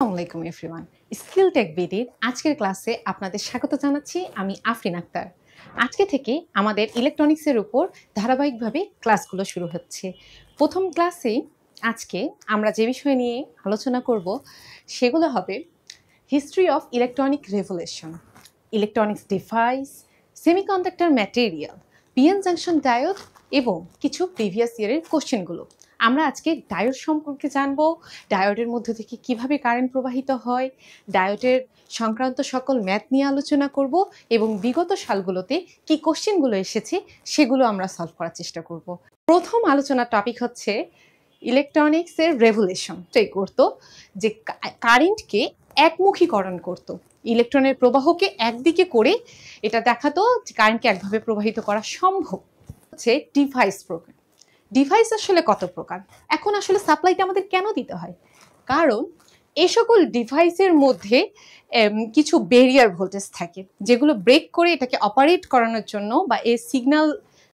আসসালামু আলাইকুম everyone. Skill take বিডির আজকের ক্লাসে আপনাদের স্বাগত জানাচ্ছি। আমি আফরিন আক্তার। আজকে থেকে আমাদের ইলেকট্রনিক্সের উপর ধারাবাহিকভাবে ক্লাসগুলো শুরু হচ্ছে। প্রথম ক্লাসে আজকে আমরা যে বিষয় নিয়ে আলোচনা করব সেগুলো হবে history of electronic revolution, electronics device, semiconductor material, PN junction diode এবং কিছু প্রিভিয়াস ইয়ারের কোশ্চেনগুলো। আমরা আজকে ডায়োড সম্পর্কে জানব, ডায়োডের মধ্যে থেকে কিভাবে কারেন্ট প্রবাহিত হয়, ডায়োডের সংক্রান্ত সকল ম্যাথ নিয়ে আলোচনা করব এবং বিগত সালগুলোতে কি কোশ্চেনগুলো এসেছে সেগুলো আমরা সলভ করার চেষ্টা করব। প্রথম আলোচনার টপিক হচ্ছে ইলেকট্রনিক্সের রেভলিউশন। এটাই করতো যে কারেন্টকে একমুখীকরণ করত, ইলেকট্রনের প্রবাহকে একদিকে করে এটা দেখাতো যে কারেন্টকে একভাবে প্রবাহিত করা সম্ভব। হচ্ছে ডিভাইস প্রোগ্রাম। ডিভাইস আসলে কত প্রকার, এখন আসলে সাপ্লাইটা আমাদের কেন দিতে হয়? কারণ এই সকল ডিভাইসের মধ্যে কিছু ব্যারিয়ার ভোল্টেজ থাকে যেগুলো ব্রেক করে এটাকে অপারেট করানোর জন্য বা এই সিগন্যাল